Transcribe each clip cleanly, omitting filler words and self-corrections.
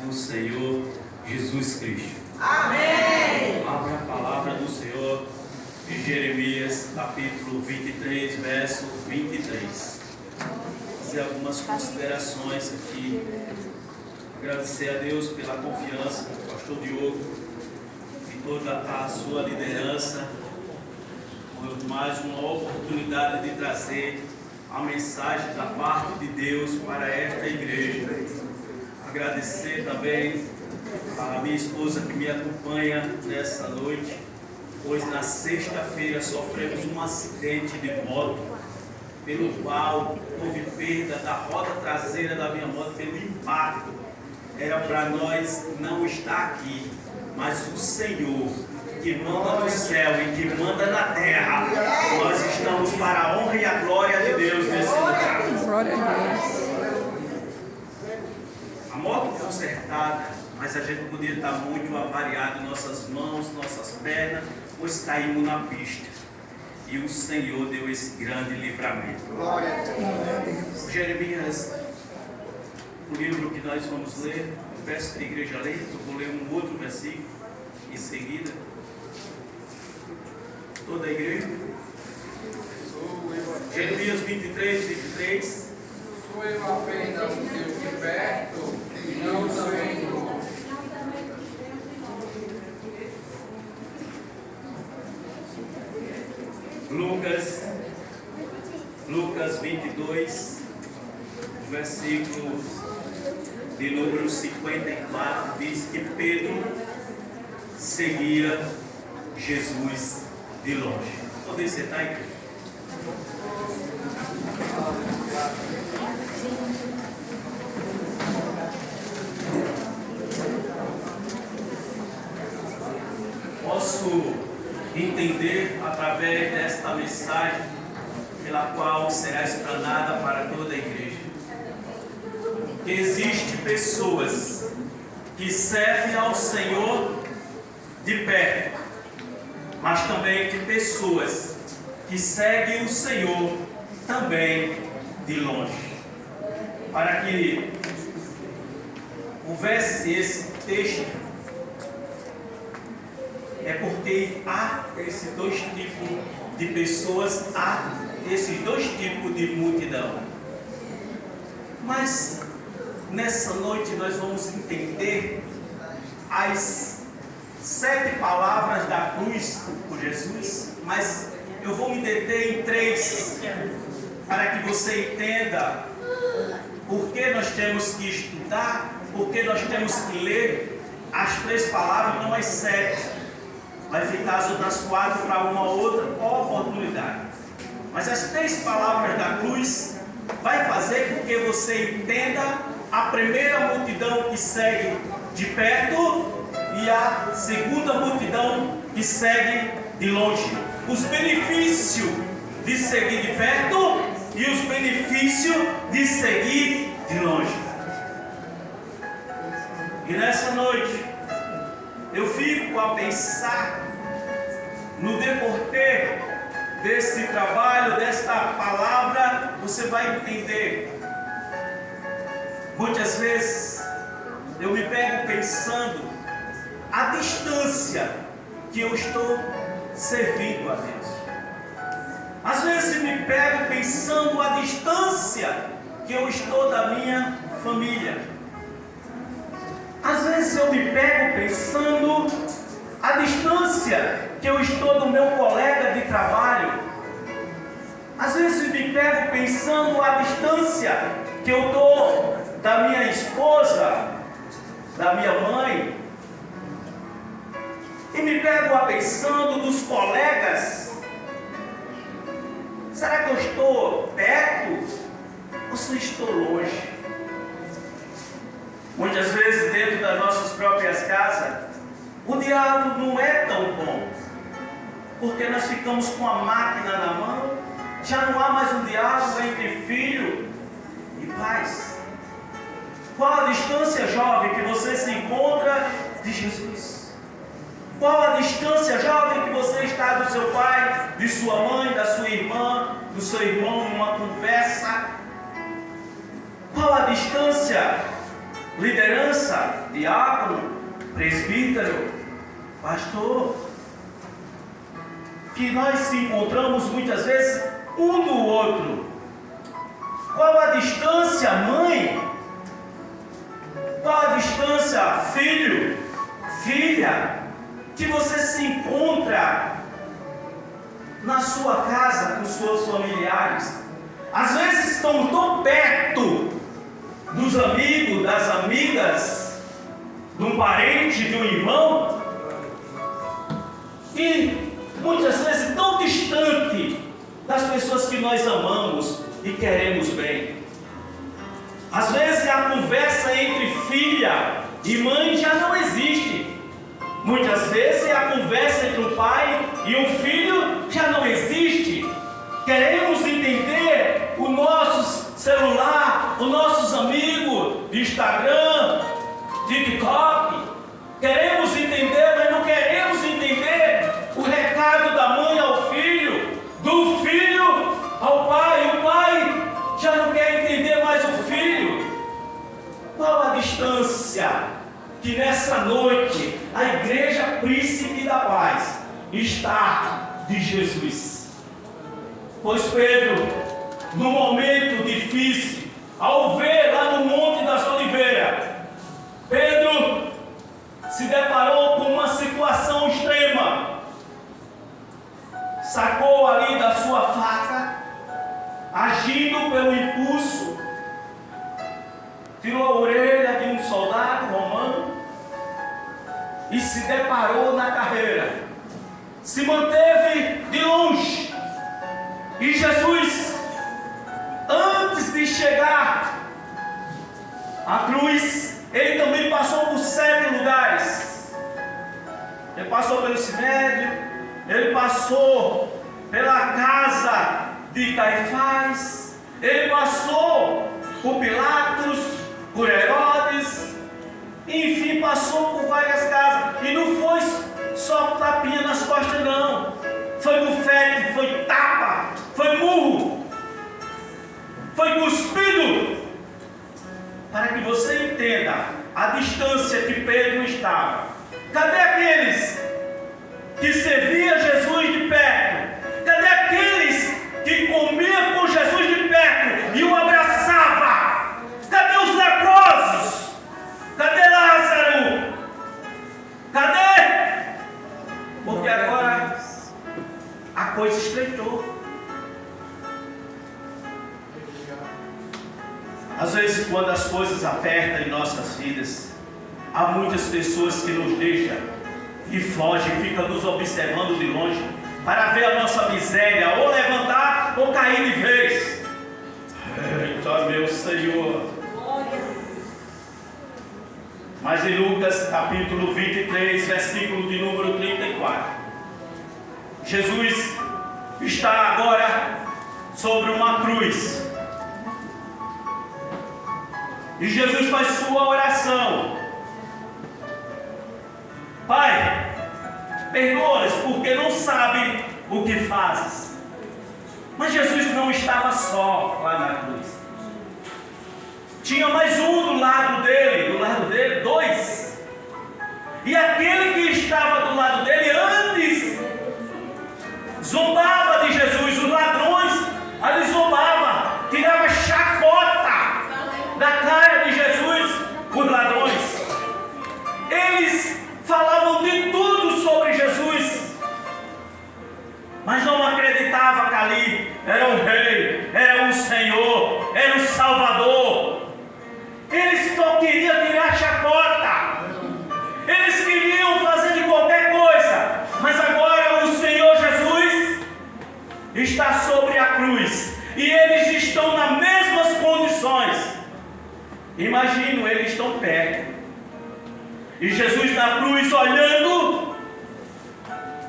do Senhor Jesus Cristo. Amém! Abra a palavra do Senhor em Jeremias, capítulo 23, verso 23. Vou fazer algumas considerações aqui. Agradecer a Deus pela confiança do pastor Diogo e toda a sua liderança, por mais uma oportunidade de trazer a mensagem da parte de Deus para esta igreja. Agradecer também a minha esposa que me acompanha nessa noite, pois na sexta-feira sofremos um acidente de moto, pelo qual houve perda da roda traseira da minha moto pelo impacto. Era para nós não estar aqui, mas o Senhor que manda no céu e que manda na terra, nós estamos para a honra e a glória de Deus nesse lugar. Glória a Deus. A moto consertada, mas a gente podia estar muito avariado em nossas mãos, nossas pernas, pois caímos na pista. E o Senhor deu esse grande livramento. Glória a Deus. Jeremias, o livro que nós vamos ler, eu peço que a igreja leia, eu vou ler um outro versículo em seguida. Toda a igreja. Jeremias 23. Sou eu apenas o Deus de perto e não também do longe. Lucas 22, versículo de número 54, diz que Pedro seguia Jesus de longe. Poder sentar, igreja? Posso entender através desta mensagem, pela qual será explanada para toda a igreja, que existem pessoas que servem ao Senhor de perto, mas também de pessoas que seguem o Senhor também de longe. Para que houvesse esse texto, é porque há esses dois tipos de pessoas, há esses dois tipos de multidão. Mas nessa noite nós vamos entender as 7 palavras da cruz por Jesus, mas eu vou me deter em 3, para que você entenda por que nós temos que estudar, por que nós temos que ler as 3 palavras, não as 7. Vai ficar as outras 4 para uma outra oportunidade. Mas as 3 palavras da cruz vai fazer com que você entenda a primeira multidão que segue de perto e a segunda multidão que segue de longe. Os benefícios de seguir de perto e os benefícios de seguir de longe. E nessa noite eu fico a pensar no decorrer desse trabalho, desta palavra, você vai entender. Muitas vezes eu me pego pensando a distância que eu estou servindo a Deus. Às vezes eu me pego pensando a distância que eu estou da minha família. Às vezes eu me pego pensando a distância que eu estou do meu colega de trabalho. Às vezes eu me pego pensando a distância que eu estou da minha esposa, da minha mãe. E me pego pensando dos colegas. Será que eu estou perto ou se eu estou longe? Muitas vezes dentro das nossas próprias casas, o diálogo não é tão bom, porque nós ficamos com a máquina na mão, já não há mais um diálogo entre filho e pais. Qual a distância, jovem, que você se encontra de Jesus? Qual a distância, jovem, que você está do seu pai, de sua mãe, da sua irmã, do seu irmão, numa conversa? Qual a distância liderança, diácono, presbítero, pastor, que nós se encontramos muitas vezes um do outro. Qual a distância, mãe? Qual a distância, filho, filha, que você se encontra na sua casa com seus familiares? Às vezes estão tão perto dos amigos, das amigas, de um parente, de um irmão, e muitas vezes tão distante das pessoas que nós amamos e queremos bem. Às vezes a conversa entre filha e mãe já não existe. Muitas vezes a conversa entre o pai e o filho já não existe. Queremos entender o nosso celular, os nossos amigos de Instagram, TikTok. Queremos entender, mas não queremos entender o recado da mãe ao filho, do filho ao pai. O pai já não quer entender mais o filho. Qual a distância que nessa noite a Igreja Príncipe da Paz está de Jesus? Pois Pedro, no momento difícil, ao ver lá no Monte das Oliveiras, Pedro se deparou com uma situação extrema. Sacou ali da sua faca, agindo pelo impulso, tirou a orelha de um soldado romano e se deparou na carreira. Se manteve de longe. E Jesus, antes de chegar à cruz, ele também passou por 7 lugares. Ele passou pelo Sinédrio, ele passou pela casa de Caifás, ele passou por Pilatos, por Herodes, enfim, passou por várias casas. E não foi só tapinha nas costas, não. Foi bufete, foi tapa, foi murro, foi cuspido. Para que você entenda a distância que Pedro estava. Cadê aqueles que serviam Jesus de perto? Cadê aqueles que comiam com Jesus de perto e o abraçava? Cadê os leprosos? Cadê Lázaro? Cadê? Porque agora a coisa estreitou. Às vezes, quando as coisas apertam em nossas vidas, há muitas pessoas que nos deixam e fogem, ficam nos observando de longe para ver a nossa miséria, ou levantar ou cair de vez. Eita, meu Senhor! Mas em Lucas capítulo 23, versículo de número 34, Jesus está agora sobre uma cruz. E Jesus faz sua oração: Pai, perdoa-os porque não sabem o que fazes. Mas Jesus não estava só lá na cruz. Tinha mais um do lado dele, 2. E aquele que estava do lado dele antes zombava de Jesus. Os ladrões ali zombavam, tirava chacota da cara de Jesus. Os ladrões, eles falavam de tudo sobre Jesus, mas não acreditavam que ali era o Rei, era o Senhor, era o Salvador. Eles só queriam tirar chacota, eles queriam fazer de qualquer coisa. Mas agora o Senhor Jesus está sobre a cruz e eles estão nas mesmas condições. Imagino, eles estão perto e Jesus na cruz olhando,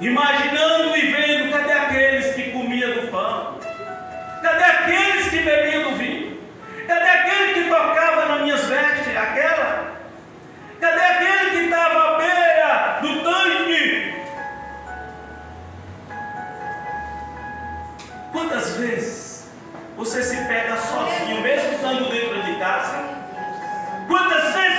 imaginando e vendo: cadê aqueles que comiam do pão? Cadê aqueles que bebiam do vinho? Cadê aquele que tocava nas minhas vestes? Aquela? Cadê aquele que estava à beira do tanque? Quantas vezes você se pega sozinho, mesmo estando dentro de casa? Quantas vezes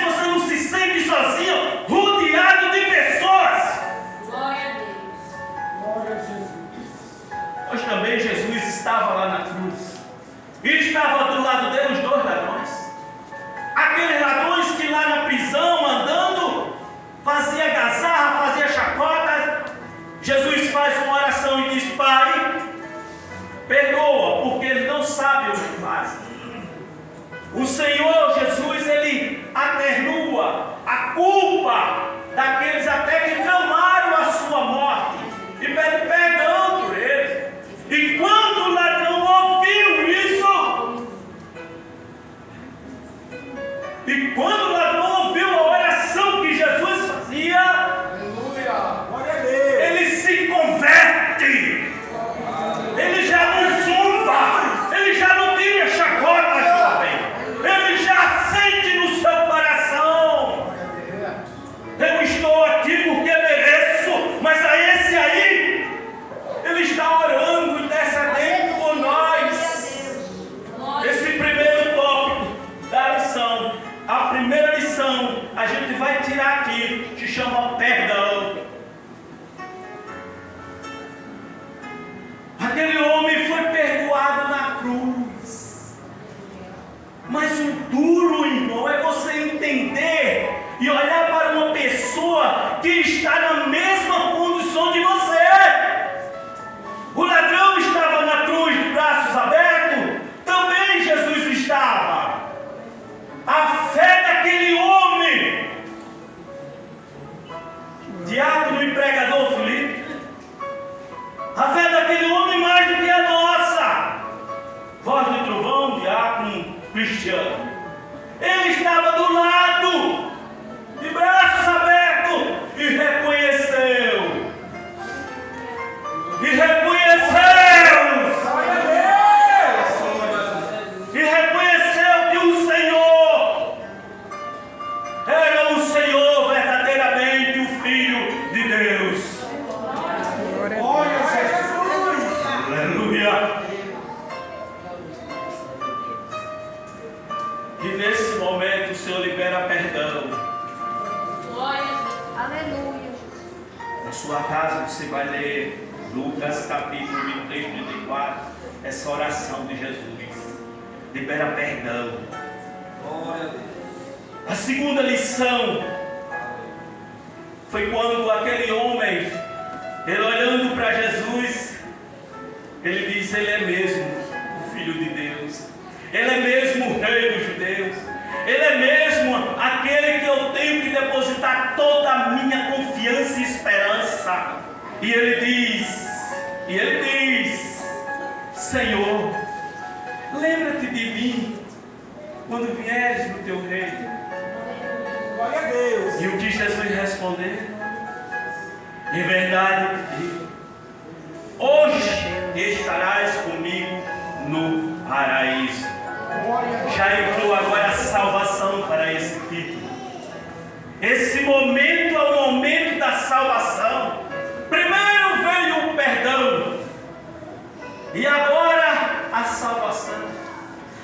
Senhor Jesus, ele atenua a culpa daqueles até que clamaram a sua morte e pede perdão por eles. E quando o ladrão ouviu isso, e quando o ladrão ouviu a oração que Jesus fazia, Aleluia. Glória a Deus. ele se converte. Ele já não zumba, ele já não tira chacota, jovem. Ele já sente no seu coração: eu estou aqui porque mereço. Mas a esse aí, ele está orando, intercedendo por nós. Esse primeiro tópico da lição, a primeira lição, a gente vai tirar aqui, se chama perdão. Aquele homem foi perdoado na cruz. Mas o duro, irmão, é você entender e olhar para uma pessoa que está na mesma condição de você. O ladrão estava na cruz de braços abertos, também Jesus estava. A fé daquele homem, diácono e pregador Filipe, a fé daquele homem mais do que a nossa. Voz de trovão, diácono Cristiano. Ele estava do lado, de braços abertos, e reconheceu. E reconheceu. Glória a Deus. E reconheceu que o Senhor era o Senhor verdadeiramente, o Filho de Deus. Glória a Jesus. Aleluia. E nesse momento o Senhor libera perdão. Aleluia. Na sua casa você vai ler Lucas capítulo 23, 34, essa oração de Jesus. Libera perdão. Glória a Deus. A segunda lição foi quando aquele homem, ele olhando para Jesus, ele diz: ele é mesmo o Filho de Deus, ele é mesmo o Rei dos Judeus, ele é mesmo aquele que eu tenho que depositar toda a minha confiança e esperança. E ele diz: Senhor, lembra-te de mim quando vieres no teu reino. Glória a Deus. E o que Jesus respondeu? Em verdade eu te digo, hoje estarás comigo no paraíso. Glória a Deus. Já entrou agora a salvação para esse título. Esse momento é o momento da salvação. Primeiro veio o perdão, e agora a salvação.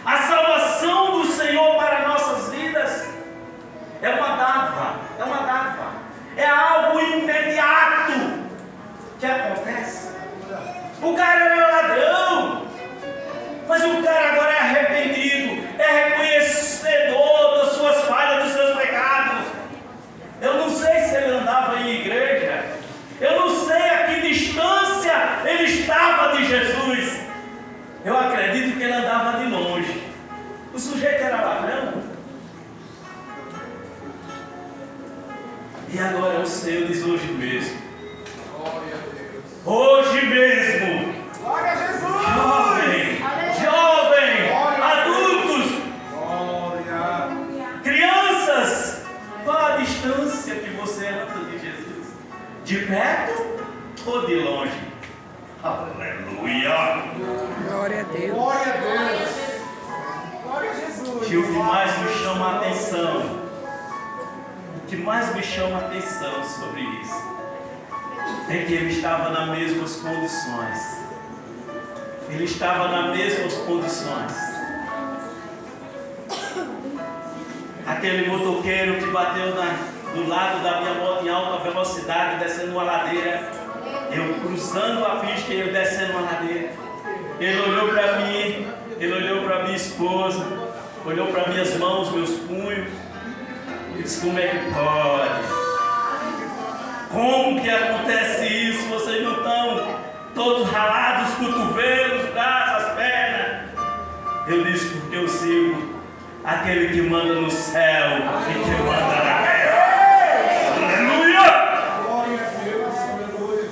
A salvação do Senhor para nossas vidas é uma dádiva, é algo imediato que acontece. O cara era ladrão, mas o cara agora é arrependido, é reconhecedor das suas falhas, dos seus pecados. Eu não sei se ele andava em igreja, eu não sei a que distância ele estava de Jesus. Eu acredito que ele andava de longe. O sujeito era ladrão. E agora o Senhor diz: hoje mesmo. Glória a Deus. Hoje mesmo. Glória a Jesus. Jovem, adultos, Glória. crianças, qual a distância que você anda de Jesus? De perto ou de longe? Aleluia! Glória a Deus. Glória a Deus. Glória a Jesus. Que o que mais me chama a atenção, o que mais me chama a atenção sobre isso, é que ele estava nas mesmas condições. Ele estava nas mesmas condições. Aquele motoqueiro que bateu do lado da minha moto em alta velocidade, descendo uma ladeira, eu cruzando a pista e eu descendo uma ladeira. Ele olhou para mim, ele olhou para minha esposa, olhou para minhas mãos, meus punhos, e disse: como é que pode? Como que acontece isso? Vocês não estão todos ralados, cotovelos, braços, pernas? Eu disse: porque eu sirvo aquele que manda no céu e que manda na terra. Aleluia! Glória a Deus, aleluia.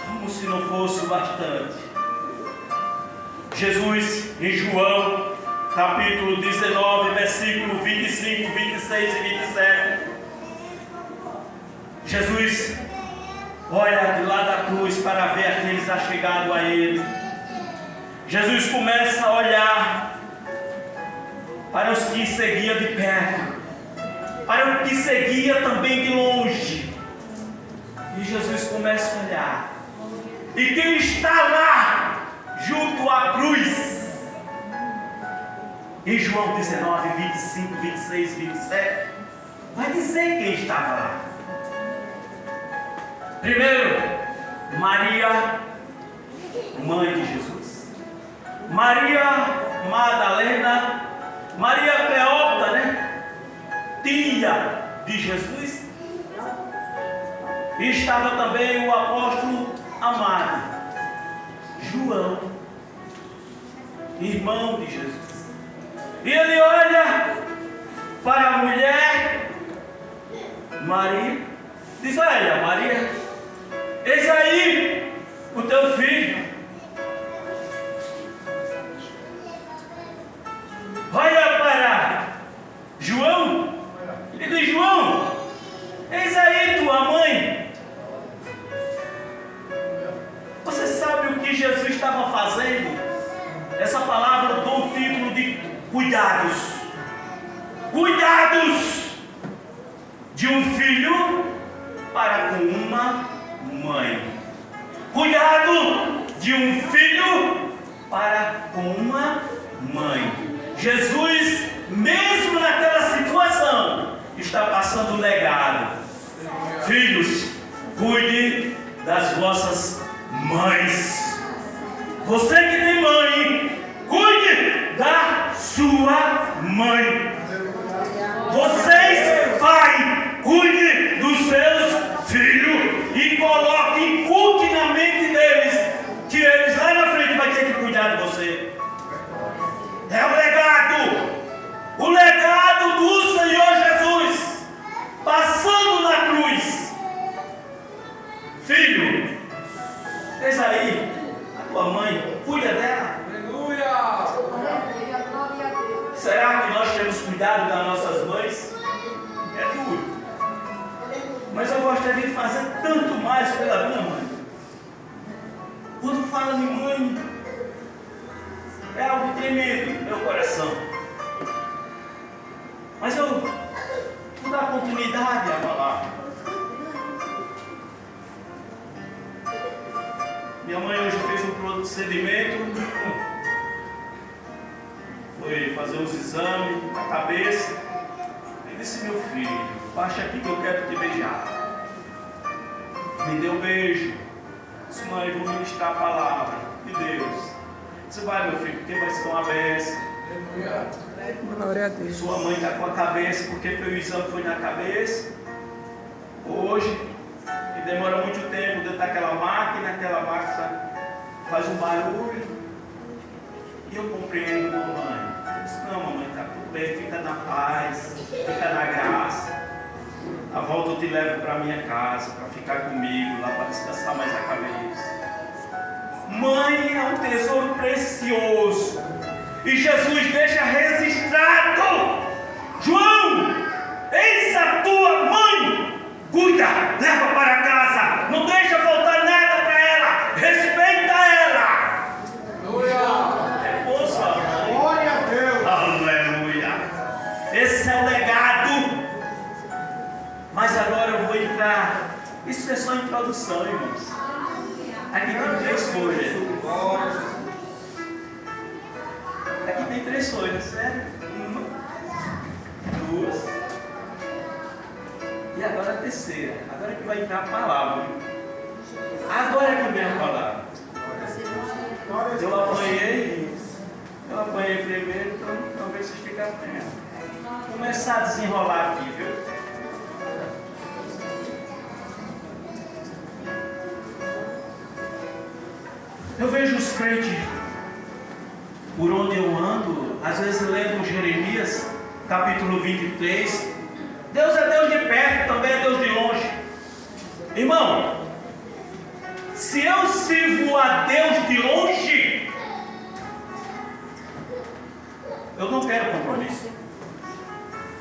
Como se não fosse o bastante, Jesus, em João, capítulo 19, versículo 25, 26 e 27, Jesus olha de lá da cruz para ver aqueles achegados a Ele. Jesus começa a olhar para os que seguia de perto, para o que seguia também de longe. E Jesus começa a olhar. E quem está lá, junto à cruz, em João 19, 25, 26, 27, vai dizer quem estava lá. Primeiro, Maria, mãe de Jesus. Maria Madalena, Maria Cleópatra, né? Tia de Jesus. E estava também o apóstolo amado, João, irmão de Jesus. E ele olha para a mulher, Maria, diz: olha, Maria, eis aí o teu filho. Olha para João e diz: João, eis aí tua mãe. Você sabe o que Jesus estava fazendo? Essa palavra dá o título de cuidados. Cuidados de um filho para com uma mãe. Cuidado de um filho para com uma mãe. Jesus, mesmo naquela situação, está passando o legado. Filhos, cuide das vossas mães. Você que tem mãe, cuide da sua mãe. Vocês, pai, cuide dos seus filhos e coloque, inculte na mente deles que eles lá na frente vão ter que cuidar de você. É o legado do Senhor Jesus passando na cruz. Filho, eis aí a tua mãe, cuida dela. Aleluia! Será que nós temos cuidado das nossas mães? É duro. Mas eu gostaria de fazer tanto mais pela minha mãe. Quando fala em mãe, é algo tremendo no meu coração. Mas eu vou dar continuidade à palavra. Minha mãe hoje fez um procedimento, foi fazer uns exames na cabeça. E disse: meu filho, baixa aqui que eu quero te beijar. Me deu um beijo. Disse: mãe, vou ministrar a palavra de Deus. Disse: vai, meu filho, porque vai ser uma bênção. Glória a Deus. Sua mãe está com a cabeça, porque o exame foi na cabeça. Hoje, e demora muito tempo dentro daquela máquina, aquela máquina faz um barulho. E eu compreendo, mamãe. Eu disse: não, mamãe, está tudo bem, fica na paz, fica na graça. A volta eu te levo para minha casa, para ficar comigo lá, para descansar mais a cabeça. Mãe é um tesouro precioso. E Jesus deixa registrado: João, eis a tua mãe. Cuida, leva para casa. Não deixa faltar nada para ela. Respeita ela. Aleluia! É bom, sua mãe. Glória a Deus. Aleluia. Esse é o legado. Mas agora eu vou entrar. Isso é só introdução, irmãos. Aqui tem 3 coisas. Aqui tem 3 coisas, sério? 1, 2. E agora a terceira. Agora que vai entrar a palavra. Agora que vem a palavra. Eu apanhei primeiro, então talvez vocês fiquem atentos. Vou começar a desenrolar aqui, viu? Eu vejo os crentes, por onde eu ando, às vezes lendo Jeremias, capítulo 23, Deus é Deus de perto, também é Deus de longe. Irmão, se eu sirvo a Deus de longe, eu não quero compromisso.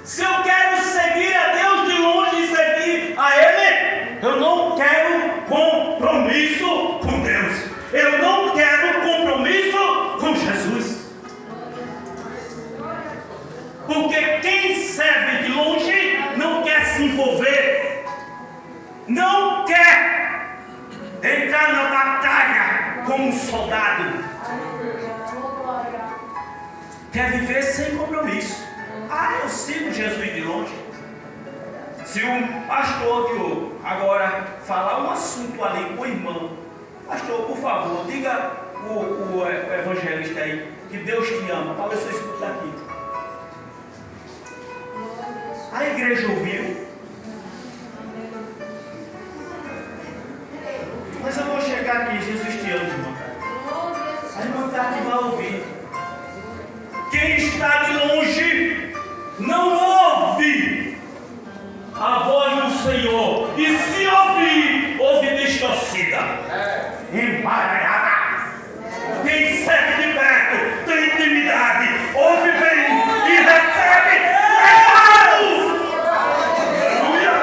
Se eu quero seguir a Deus de longe e servir a Ele, eu não quero compromisso com Deus. Eu não quero compromisso com Jesus. Porque quem serve de longe não quer se envolver, não quer entrar na batalha como um soldado, quer viver sem compromisso. Eu sigo Jesus de longe. Se um pastor que agora falar um assunto ali com o irmão, pastor, por favor, diga o evangelista aí que Deus te ama, para ver se eu escuto daqui. A igreja ouviu. Mas eu vou chegar aqui, Jesus te ama, irmão. A irmã Tati vai ouvir. Quem está de longe não ouve a voz do Senhor. E se ouvir, ouve distorcida. Embaralhada. Quem serve de perto tem intimidade, ouve bem e recebe legado. Aleluia.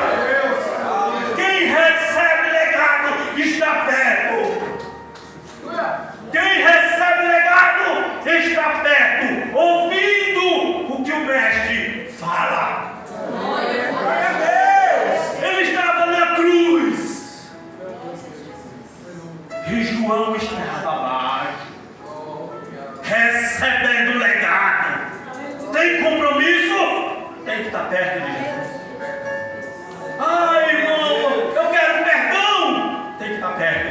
Quem recebe legado está perto. Quem recebe legado está perto, ouvindo o que o mestre fala. Ele estava na cruz e João estava abaixo, recebendo legado. Tem compromisso? Tem que estar perto de Jesus. Irmão, eu quero perdão. Tem que estar perto.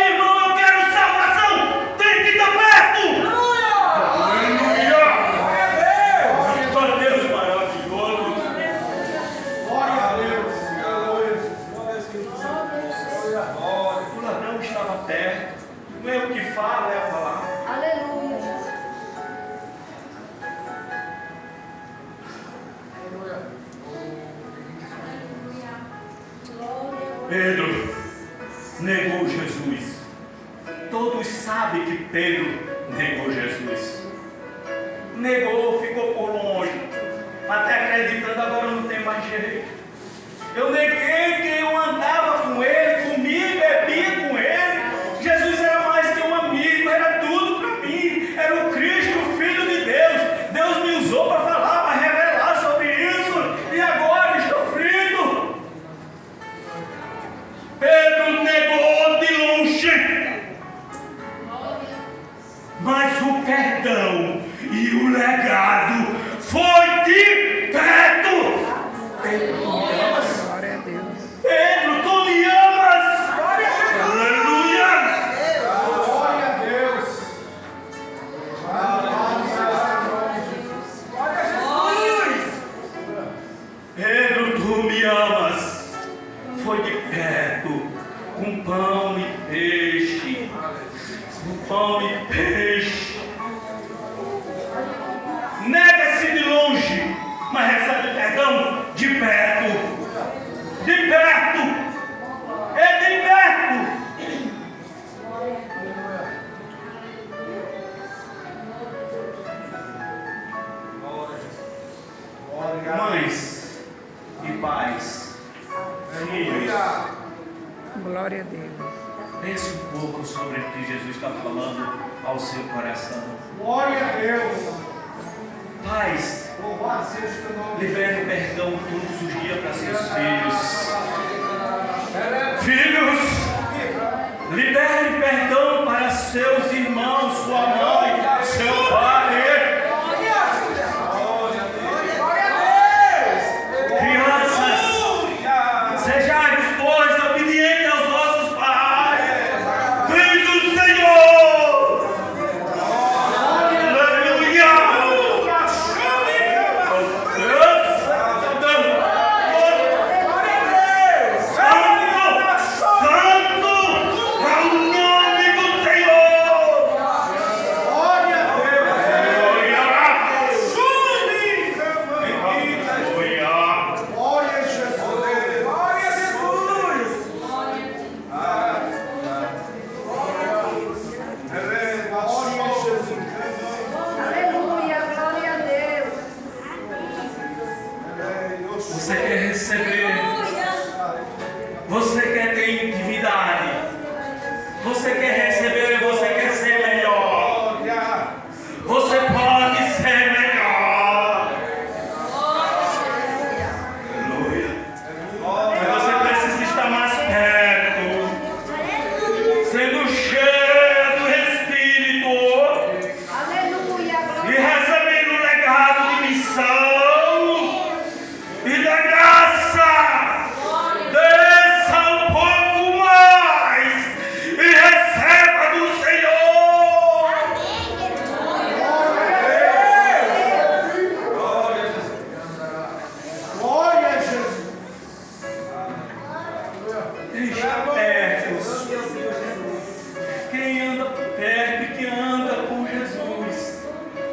Irmão, eu quero salvação. Tem que estar perto. Aleluia. Glória a Deus maravilhoso. Glória a Deus. O ladrão estava perto. Não é o que fala, é a palavra. Aleluia. Pedro negou Jesus. Todos sabem que Pedro negou Jesus. Negou, ficou por longe. Até acreditando, agora não tem mais jeito. Eu neguei que eu andava com ele, comia, bebia com ele. Jesus era mais que um amigo, era tudo para mim. Era o Cristo, o Filho de Deus. Deus me usou para falar, para revelar sobre isso. E agora estou frito. Pedro negou de longe. Mas o perdão e o legado foi de perto. Pedro, tu me amas? Glória a Deus. Pedro, tu me amas? Aleluia! Glória a Deus. Pedro, tu me amas? Foi de perto, com pão e peixe. Com pão e peixe. Nega-se de longe, mas recebe perdão de perto. De perto. É de perto. Mães e pais, filhos, Glória a Deus. pense um pouco sobre o que Jesus está falando ao seu coração. Glória a Deus. Pais, Louvado seja o teu nome. libere perdão todos os dias para seus filhos. Filhos, libere perdão para seus irmãos, sua mãe, seu pai. Crianças, sejais pois obedientes aos vossos pais. Diz o Senhor. Aleluia. Santo é o nome do Senhor. Você quer receber? Você quer ter intimidade? Você quer receber? Você quer ser melhor? Você pode ser melhor. Aleluia. Mas você precisa estar mais perto, sendo cheio do Espírito e recebendo o legado de missão e da graça. Desça um pouco mais e receba do Senhor. Glória a Jesus. Deixa perto. Quem anda perto e que anda com Jesus,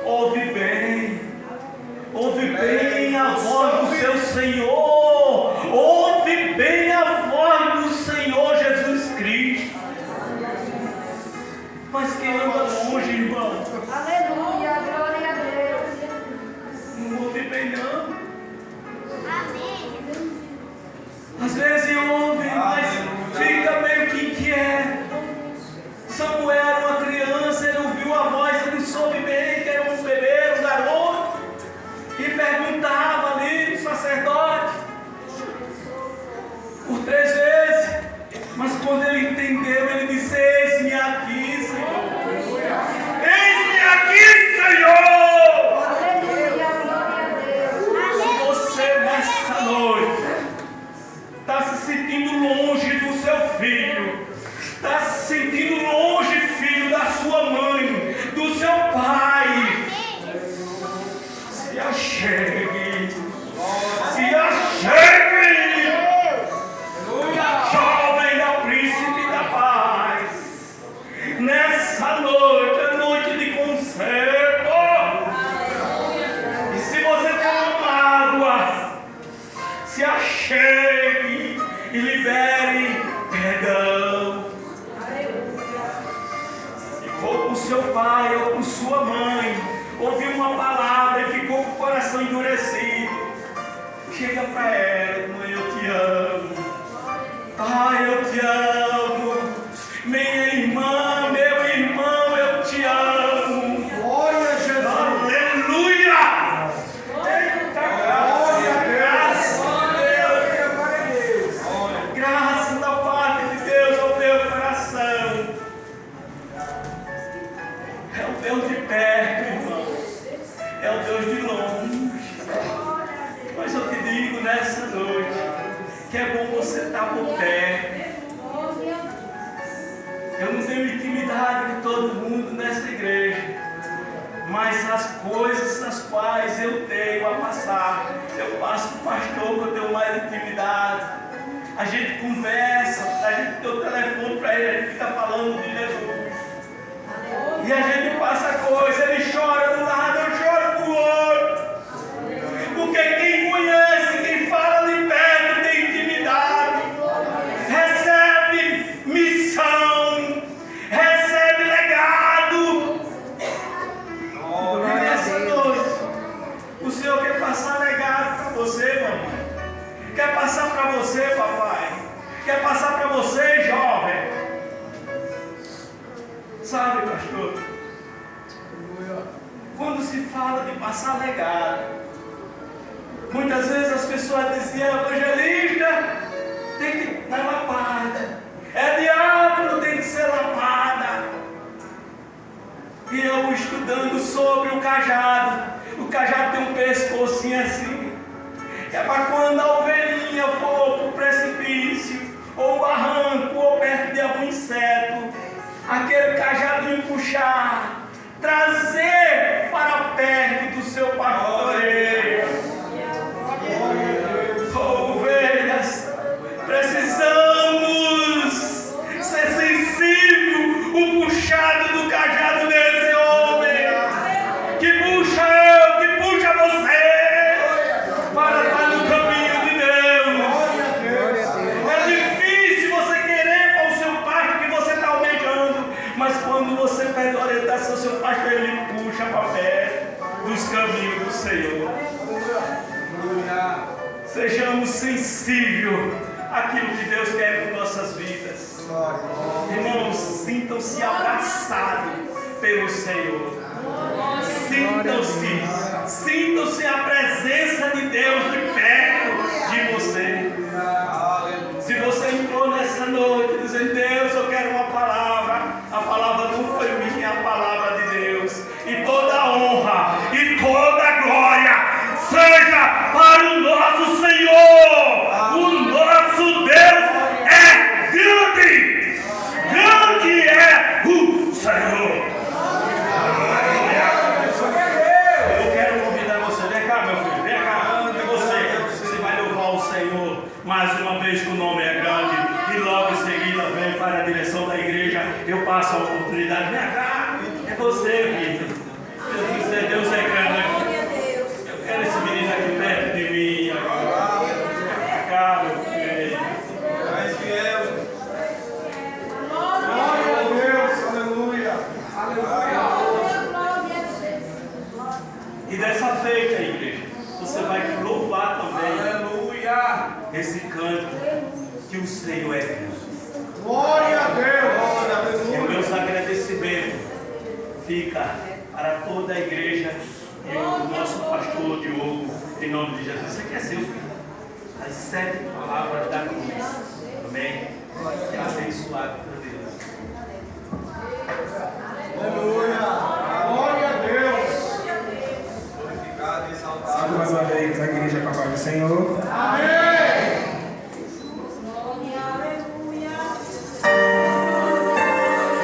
ouve bem a voz do seu Senhor, ouve bem a voz do Senhor Jesus Cristo. Mas quem anda longe, irmão, Aleluia, glória a Deus. não ouve bem não. Amém. Às vezes ouve, mas fica meio que inquieto. Samuel era uma criança, ele ouviu a voz, ele soube bem que era um bebê, um garoto, e perguntava ali do sacerdote por 3 vezes. Mas quando ele entendeu, ele disse: eis-me aqui, Senhor. Eis-me aqui, Senhor. Aleluia, glória a Deus. Se você nessa noite está se sentindo longe do seu filho, está se sentindo longe, filho, da sua mãe, do seu pai, se achegue, se achegue, jovem da Príncipe da Paz, nessa noite, é noite de conserto. E se você tem uma mágoa, se achegue e libere perdão. Se for com seu pai ou com sua mãe, ouviu uma palavra e ficou com o coração endurecido, chega para ela: mãe, eu te amo. Pai, eu te amo. Minha irmã, meu irmão, eu te amo. Glória a Jesus. Aleluia! Graças a Deus. Glória a Deus. Graças da parte de Deus ao meu coração. É o Deus de perto, irmão. É o Deus de longe. Mas eu te digo nessa noite que é bom você estar por perto. Eu não tenho intimidade de todo mundo nessa igreja, mas as coisas nas quais eu tenho a passar, eu passo para o pastor que eu tenho mais intimidade. A gente conversa, a gente tem o telefone para ele, a gente fica falando de Jesus. E a gente passa coisa, ele chora do lado, eu choro do outro. Porque quem conhece, quem fala de perto, tem intimidade, recebe missão, recebe legado. E nessa noite, o Senhor quer passar legado para você, mamãe. Quer passar para você, papai. Quer passar para você, jovem. Sabe, pastor? Quando se fala de passar legado, muitas vezes as pessoas diziam: evangelista tem que ir na lapada, é diácono, tem que ser lapada. E eu estudando sobre o cajado tem um pescocinho assim, que é para quando a ovelhinha for para o precipício, ou barranco, ou perto de algum inseto, aquele cajado puxar, trazer para perto do seu pastoreio. Ovelhas, precisamos ser sensível o puxado do cajado desse homem, que puxa eu, que puxa você, para estar no caminho de Deus. É difícil você querer para o seu pai que você está almejando, mas quando você pede orientação, seu pastor, ele puxa para perto dos caminhos do Senhor. Seja sejamos sensíveis àquilo que Deus quer com nossas vidas. Irmãos, sintam-se abraçados pelo Senhor. Sintam-se a presença de Deus de perto de você. Se você entrou nessa noite dizendo, Deus, eu quero uma palavra, a palavra não foi minha, é a palavra de Deus. E toda honra e toda glória seja para o nosso Senhor. O nosso Deus é grande. Grande é o Senhor. Eu quero convidar você. Vem cá, meu filho. Vem cá. Você vai louvar o Senhor mais uma vez, que o nome é grande. E logo em seguida vem para a direção da igreja. Eu passo a oportunidade. Vem cá. É você, Vitor. Deus é grande. Eu quero esse menino aqui perto de mim agora. Vem cá, meu filho. Mais fiel. Glória a Deus. Aleluia. E dessa feita, igreja, você vai louvar também. Aleluia. Esse canto que o Senhor é Deus. Glória a Deus. E os meus agradecimentos fica para toda a igreja e o nosso pastor Diogo, em nome de Jesus. Você quer ser o filho? As 7 palavras da cruz. Amém? E abençoado por Deus. Aleluia. Glória a Deus. Glorificado e exaltado. Mais uma vez, a igreja com a paz do Senhor. Amém.